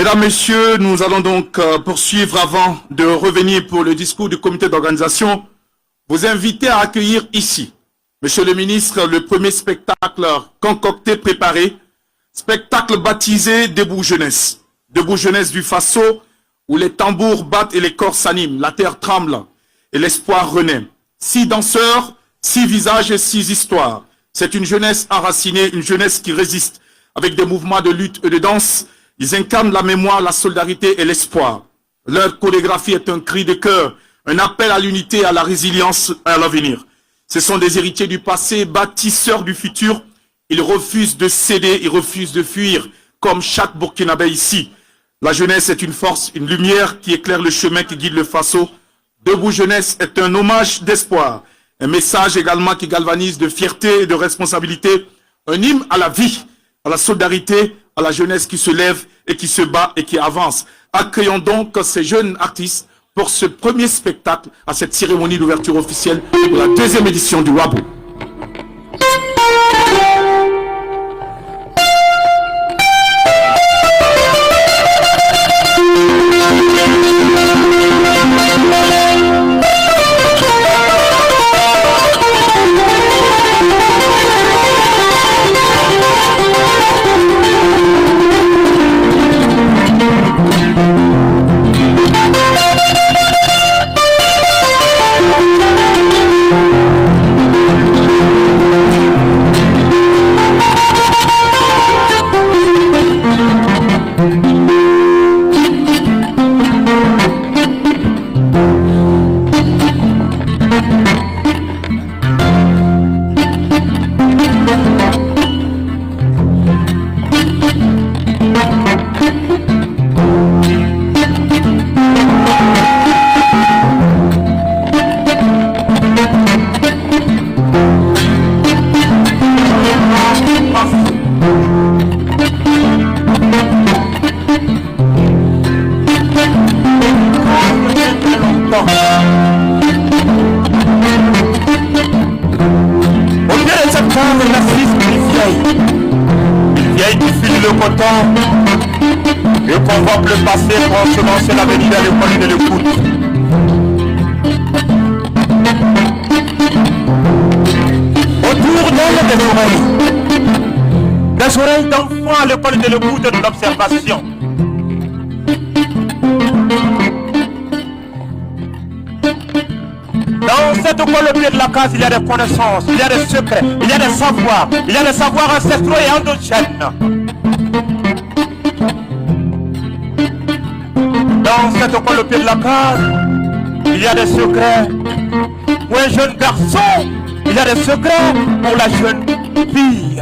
Mesdames, Messieurs, nous allons donc poursuivre avant de revenir pour le discours du comité d'organisation. Vous inviter à accueillir ici, Monsieur le ministre, le premier spectacle concocté, préparé, spectacle baptisé Debout Jeunesse. Debout Jeunesse du Faso, où les tambours battent et les corps s'animent, la terre tremble et l'espoir renaît. 6 danseurs, 6 visages et 6 histoires. C'est une jeunesse enracinée, une jeunesse qui résiste avec des mouvements de lutte et de danse. Ils incarnent la mémoire, la solidarité et l'espoir. Leur chorégraphie est un cri de cœur, un appel à l'unité, à la résilience et à l'avenir. Ce sont des héritiers du passé, bâtisseurs du futur. Ils refusent de céder, ils refusent de fuir, comme chaque Burkinabé ici. La jeunesse est une force, une lumière qui éclaire le chemin qui guide le Faso. Debout Jeunesse est un hommage d'espoir, un message également qui galvanise de fierté et de responsabilité, un hymne à la vie, à la solidarité, à la jeunesse qui se lève et qui se bat et qui avance. Accueillons donc ces jeunes artistes pour ce premier spectacle à cette cérémonie d'ouverture officielle pour la 2e édition du WABO. Le convoque le passé pour se lancer l'avenir à l'école de l'écoute. Autour d'elle des oreilles d'enfants à l'école de l'écoute et de l'observation. Dans cette école au pied de la case, il y a des connaissances, il y a des secrets, il y a des savoirs, il y a des savoirs ancestraux et endogènes. Dans cette école au pied de la case, il y a des secrets. Pour un jeune garçon, il y a des secrets pour la jeune fille.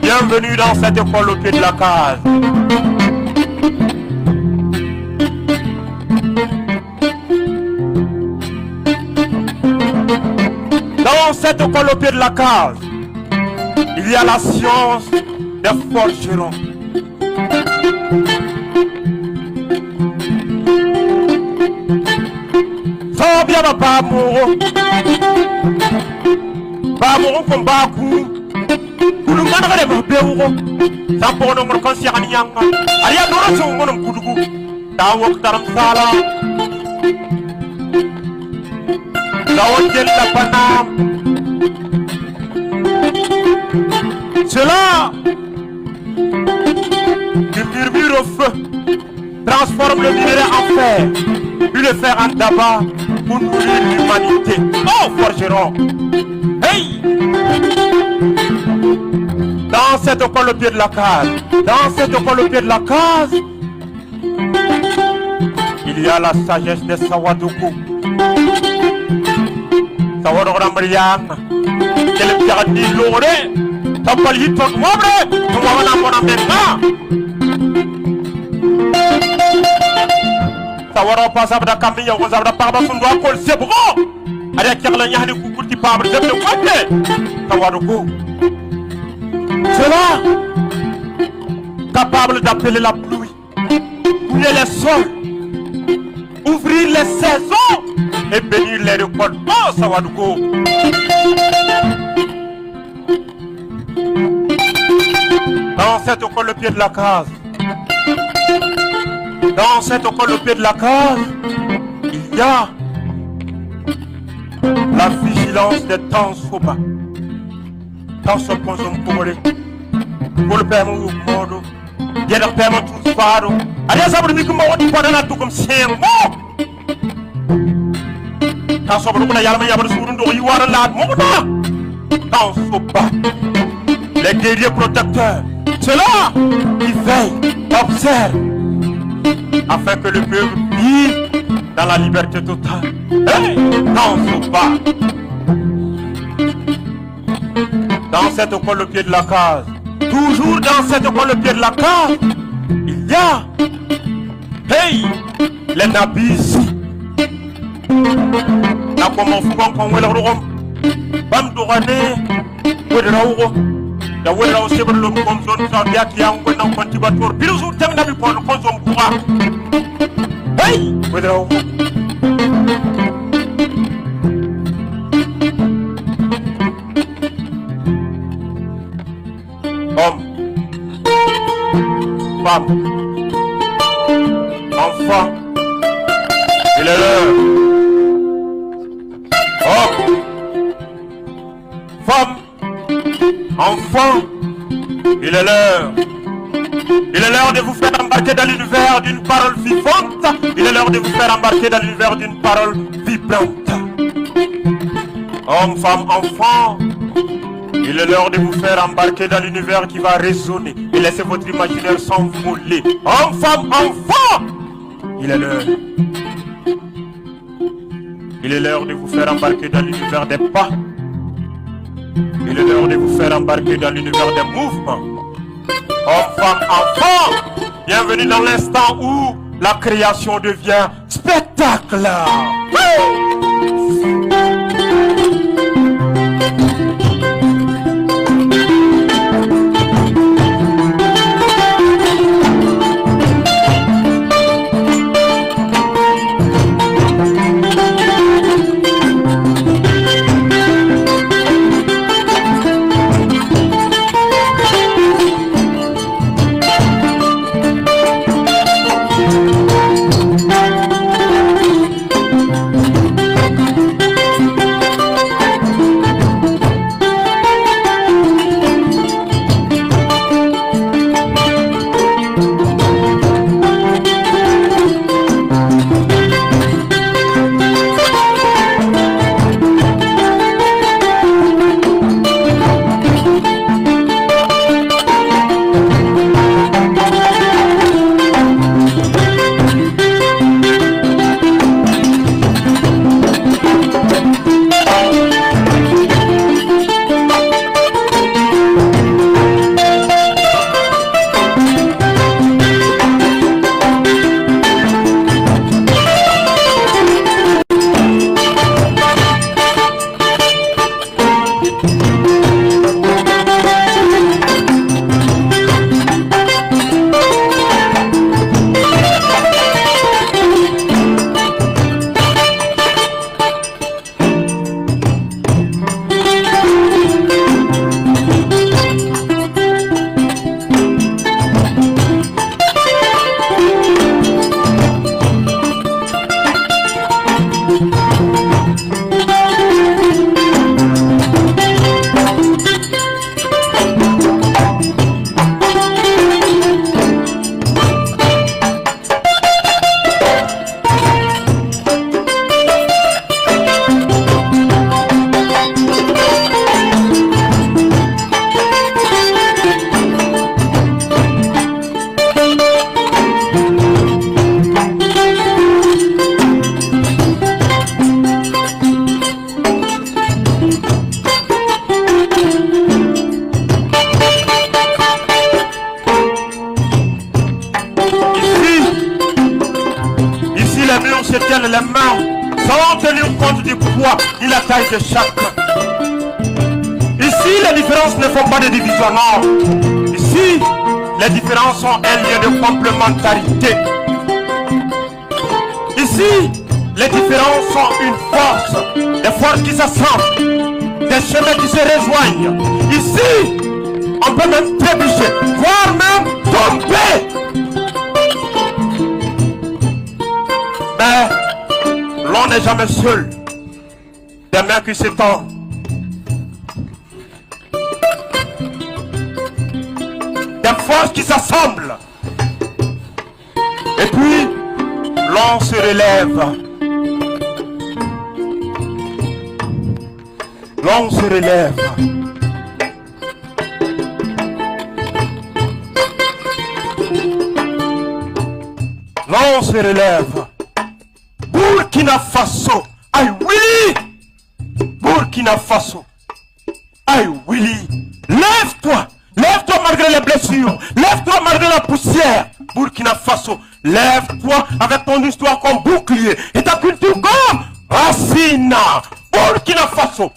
Bienvenue dans cette école au pied de la case. Dans cette école au pied de la case, il y a la science des forgerons. Bien papa moro ba moro ko ba ku kulu ngana ga de be wo tampo no mo kon si ani yang ariya no so ngono kudugu da wok taram sala da wajel la panam cela du murmure au feu transforme le minerai en fer puis le fer en tabac pour nourrir l'humanité. Oh, forgeron! Hey! Dans cette école au pied de la case, dans cette école au pied de la case, il y a la sagesse de Sawadougou. Sawadougou Rambriam, quel paradis l'oré, t'as pas le ton mobre, tu vas en avoir un maintenant. Sawaro pasab da kamiya ko zabda paba sun do akol sebro ada kekla nyahni ku kurti pabre de côté sawaro ko cela capable d'appeler la pluie couler les sols ouvrir les saisons et bénir les récoltes. Oh sawaro ko Dans cette école au pied de la case. Dans cette école au pied de la case, il y a la vigilance des temps soba. Temps soba pour le père mon modo. Il y a le père mon tout faro. Allez, ça veut dire que moi, on dit pas dans la tout comme c'est bon. Temps soba, on a yalma yabra sourun do yiwara la moda. Temps soba. Les guerriers protecteurs. Ceux-là qui veillent, observent, afin que le peuple vive dans la liberté totale. Hey, dans ce bas, dans cette école au pied de la case, toujours dans cette école au pied de la case, il y a, hey, les nabis. Na como fugon con wela rom, bam dorane, wela ro. Ya wela o seber lo kom zone sa biak yang wena konti bator bilusu tem na bi pon ko zom kuwa hey wela o femme, enfant, il est l'heure. Homme, femme, enfant, il est l'heure. Il est l'heure de vous faire embarquer dans l'univers d'une parole vivante. Il est l'heure de vous faire embarquer dans l'univers d'une parole vibrante. Homme, femme, enfant, il est l'heure de vous faire embarquer dans l'univers qui va résonner et laisser votre imaginaire s'envoler. Homme, femme, enfant, il est l'heure. Il est l'heure de vous faire embarquer dans l'univers des pas. Il est l'heure de vous faire embarquer dans l'univers des mouvements. Homme, femme, enfant, bienvenue dans l'instant où la création devient spectacle. Les mains sans tenir compte du poids ni la taille de chacun. Ici, les différences ne font pas de division, non. Ici, les différences sont un lien de complémentarité. Ici, les différences sont une force, des forces qui s'assemblent, des chemins qui se rejoignent. Ici, on peut même trébucher, voire même tomber. Mais l'on n'est jamais seul. Des mains qui s'étendent. Des forces qui s'assemblent. Et puis, l'on se relève. L'on se relève. L'on se relève. Burkina Faso. Aïe Willy. Burkina Faso. Aïe Willy. Lève-toi. Lève-toi malgré les blessures. Lève-toi malgré la poussière. Burkina Faso. Lève-toi avec ton histoire comme bouclier et ta culture comme racine. Burkina Faso.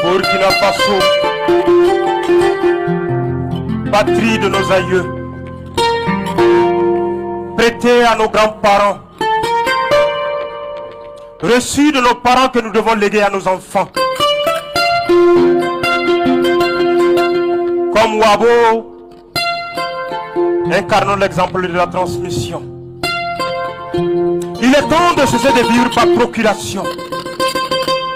Burkina Faso, patrie de nos aïeux, prêtée à nos grands-parents, reçue de nos parents que nous devons léguer à nos enfants. Comme Wabo, incarnons l'exemple de la transmission. Il est temps de cesser de vivre par procuration.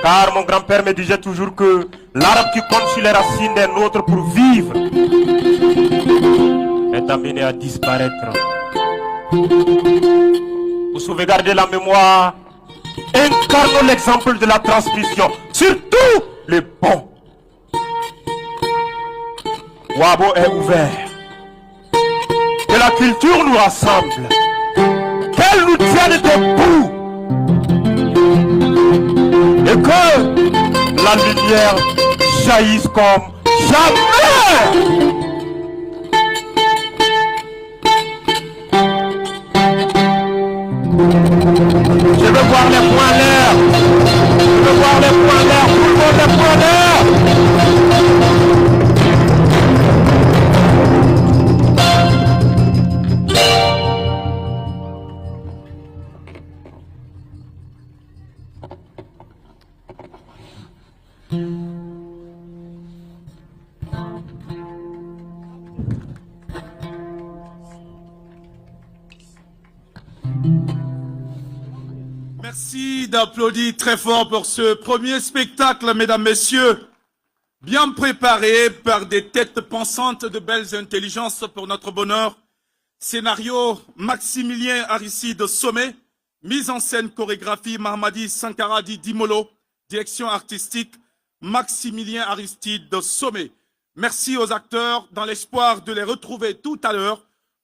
Car mon grand-père me disait toujours que l'arbre qui compte sur les racines des nôtres pour vivre est amené à disparaître. Pour sauvegarder la mémoire, incarnons l'exemple de la transmission, surtout les bons. Wabo est ouvert. Que la culture nous rassemble. Qu'elle nous tienne debout. Et que la lumière jaillisse comme jamais. Je veux voir les poings en l'air. Je veux voir les poings en l'air. Tout le monde les poings en l'air. Merci d'applaudir très fort pour ce premier spectacle, mesdames, messieurs, bien préparé par des têtes pensantes de belles intelligences pour notre bonheur. Scénario Maximilien Aristide Sommet, mise en scène chorégraphie Mahamadi Sankaradi Dimolo, direction artistique Maximilien Aristide Sommet. Merci aux acteurs dans l'espoir de les retrouver tout à l'heure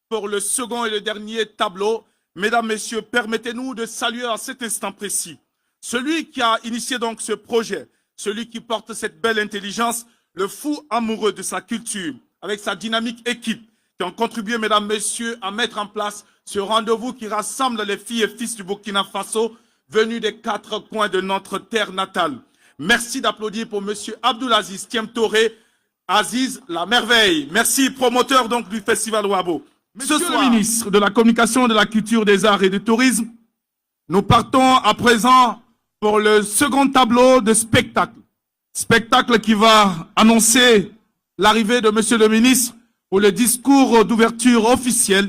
pour le second et le dernier tableau. Mesdames, Messieurs, permettez-nous de saluer à cet instant précis celui qui a initié donc ce projet, celui qui porte cette belle intelligence, le fou amoureux de sa culture, avec sa dynamique équipe, qui ont contribué, mesdames, messieurs, à mettre en place ce rendez-vous qui rassemble les filles et fils du Burkina Faso, venus des 4 coins de notre terre natale. Merci d'applaudir pour monsieur Abdoulaziz Tiemtoré, Aziz la merveille. Merci, promoteur donc du Festival Wabo. Monsieur le ministre de la Communication, de la Culture, des Arts et du Tourisme, nous partons à présent pour le second tableau de spectacle. Spectacle qui va annoncer l'arrivée de monsieur le ministre pour le discours d'ouverture officielle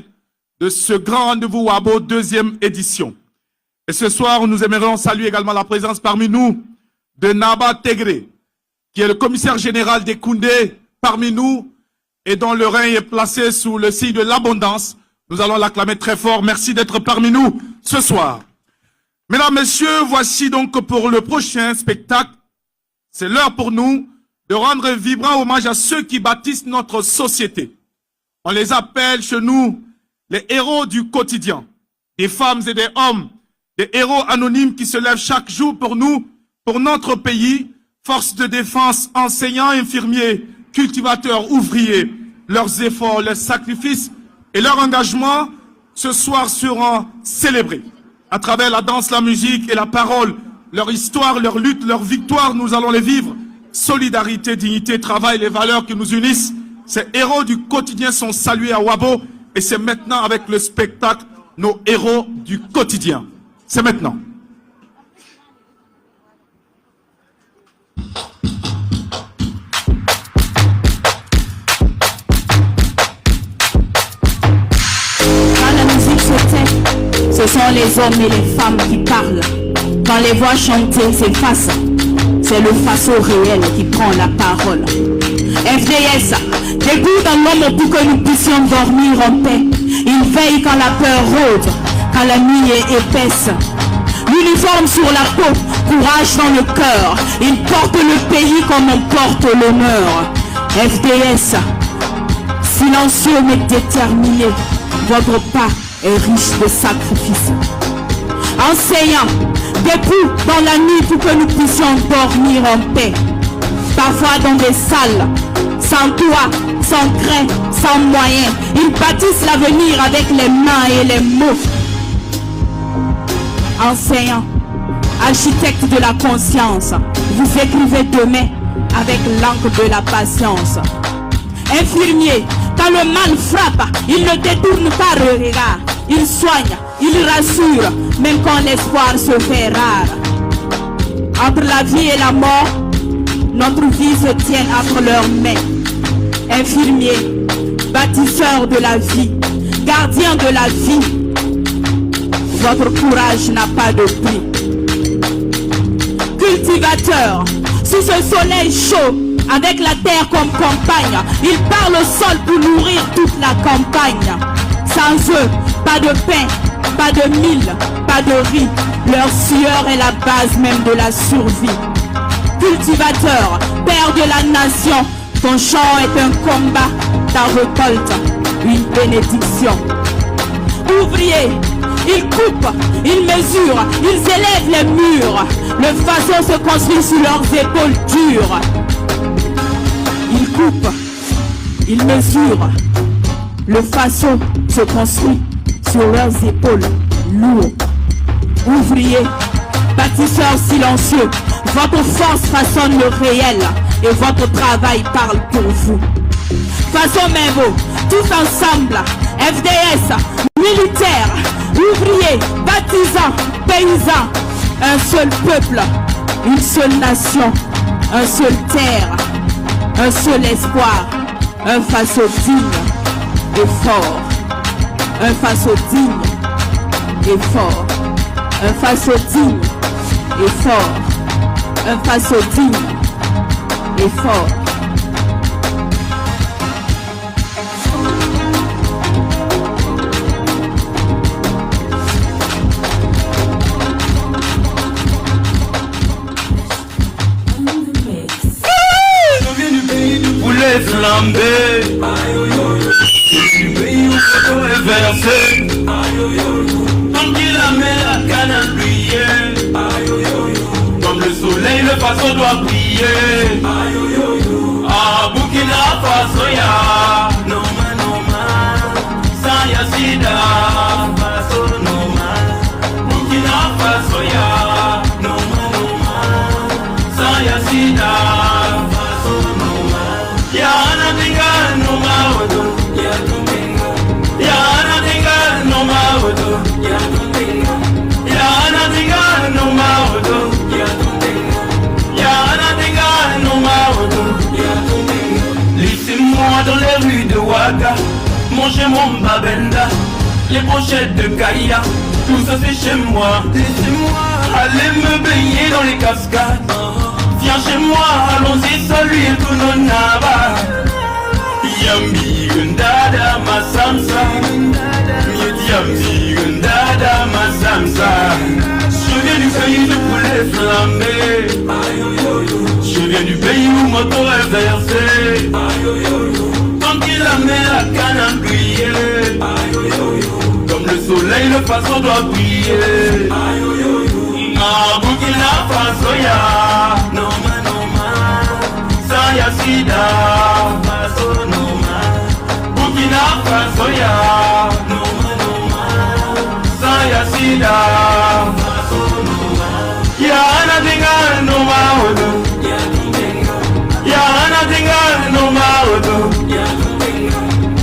de ce grand rendez-vous Wabo, 2e édition. Et ce soir, nous aimerions saluer également la présence parmi nous de Naba Tegré, qui est le commissaire général des Koundé parmi nous, et dont le règne est placé sous le signe de l'abondance. Nous allons l'acclamer très fort. Merci d'être parmi nous ce soir. Mesdames, Messieurs, voici donc pour le prochain spectacle. C'est l'heure pour nous de rendre un vibrant hommage à ceux qui bâtissent notre société. On les appelle chez nous les héros du quotidien. Des femmes et des hommes, des héros anonymes qui se lèvent chaque jour pour nous, pour notre pays, forces de défense, enseignants, infirmiers, cultivateurs, ouvriers. Leurs efforts, leurs sacrifices et leur engagement ce soir seront célébrés. À travers la danse, la musique et la parole, leur histoire, leur lutte, leur victoire, nous allons les vivre. Solidarité, dignité, travail, les valeurs qui nous unissent. Ces héros du quotidien sont salués à Wabo et c'est maintenant avec le spectacle nos héros du quotidien. C'est maintenant. Ce sont les hommes et les femmes qui parlent. Quand les voix chantées s'effacent, c'est le faso réel qui prend la parole. FDS, debout dans l'homme pour que nous puissions dormir en paix. Il veille quand la peur rôde, quand la nuit est épaisse. L'uniforme sur la peau, courage dans le cœur. Il porte le pays comme on porte l'honneur. FDS, silencieux mais déterminé, votre pas est riche de sacrifices. Enseignants, debout dans la nuit pour que nous puissions dormir en paix. Parfois dans des salles, sans toit, sans craie, sans moyens. Ils bâtissent l'avenir avec les mains et les mots. Enseignants, architectes de la conscience, vous écrivez demain avec l'encre de la patience. Infirmiers, quand le mal frappe, il ne détourne pas le regard. Il soigne, il rassure, même quand l'espoir se fait rare. Entre la vie et la mort, notre vie se tient entre leurs mains. Infirmiers, bâtisseurs de la vie, gardiens de la vie, votre courage n'a pas de prix. cultivateur, sous ce soleil chaud, avec la terre comme campagne, ils parlent au sol pour nourrir toute la campagne. Sans eux, pas de pain, pas de mil, pas de riz. Leur sueur est la base même de la survie. Cultivateur, père de la nation, ton champ est un combat, ta récolte, une bénédiction. Ouvriers, ils coupent, ils mesurent, ils élèvent les murs. Le façon se construit sous leurs épaules dures. Ils coupent, ils mesurent. Le façon se construit sur leurs épaules lourdes. Ouvriers, bâtisseurs silencieux, votre force façonne le réel et votre travail parle pour vous. Façon Membo, tous ensemble, FDS, militaires, ouvriers, bâtissants, paysans, un seul peuple, une seule nation, un seul terre, un seul espoir, un façon digne et fort, un façon digne et fort, un façon digne et fort, un façon digne et fort. Flambé, du pays où photo est versé, tant qu'il a mis la canne à briller, comme le soleil le façon doit briller, à Burkina Faso ya, Noma Noma, sans ya sida, Faso Noma, Burkina Faso ya, Noma Noma, sans ya sida. Yana dinga no mawodo, Yana dinga no mawodo, Yana dinga no mawodo, Yana dinga no mawodo. Laissez-moi dans les rues de Ouaga manger mon babenda, les brochettes de Kaya, tout ça c'est chez moi. Laissez-moi aller me baigner dans les cascades. Viens chez moi, allons-y, salut et tout non naba. Yambi gundada masamsa, yambi gundada masamsa. Je viens du pays de poulet flambé, je viens du pays où moto est versé. Tant qu'il a mis la canne à briller, comme le soleil le façon doit briller. Ah, Burkina Faso ya, Noma Noma, sans ya sida, Faso Noma. Burkina Faso ya, Noma Noma, sans ya sida, Faso Noma. Yana dinga Noma odo, Yana dinga Noma odo,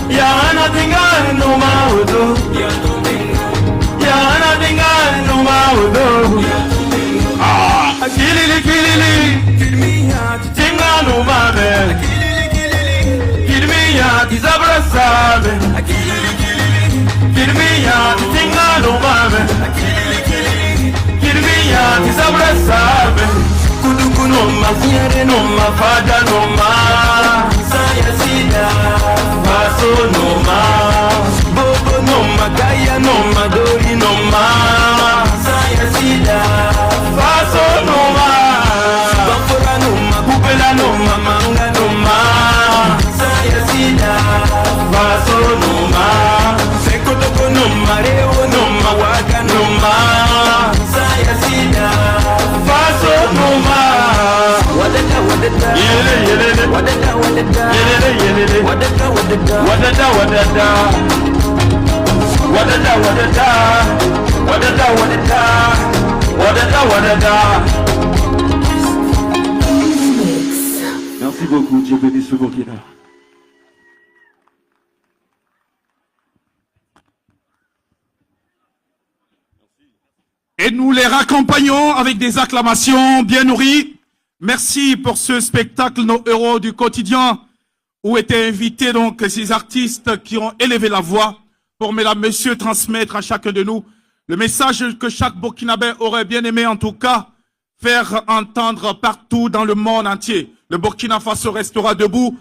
Yana dinga Noma odo, Yana dinga Noma odo. Kilili kilili, tinga no mame. Kilimi ya tizabra sabe. Kilimi ya tinga no mame. Kilimi ya tizabra sabe. Kuduku no mafiere no mafada no ma. Saya sida, faso no ma. Bobo no magaya no madori no ma. Saya sida. Faso noma, Bafora noma, Pupela noma, Manga noma, Saya sida. Faso noma, Sekotoko noma, Reo noma, Waka noma, Saya sida. Faso noma, Wadada wadada, yele yele, Wadada wadada, yele yele, Wadada wadada, Wadada wadada, Wadada wadada, Wadada wadada. Wadada, wadada. Merci beaucoup, Dieu bénisse le Burkina. Et nous les raccompagnons avec des acclamations bien nourries. Merci pour ce spectacle, nos héros du quotidien, où étaient invités donc ces artistes qui ont élevé la voix pour, mesdames, messieurs, transmettre à chacun de nous le message que chaque Burkinabé aurait bien aimé en tout cas faire entendre partout dans le monde entier. Le Burkina Faso restera debout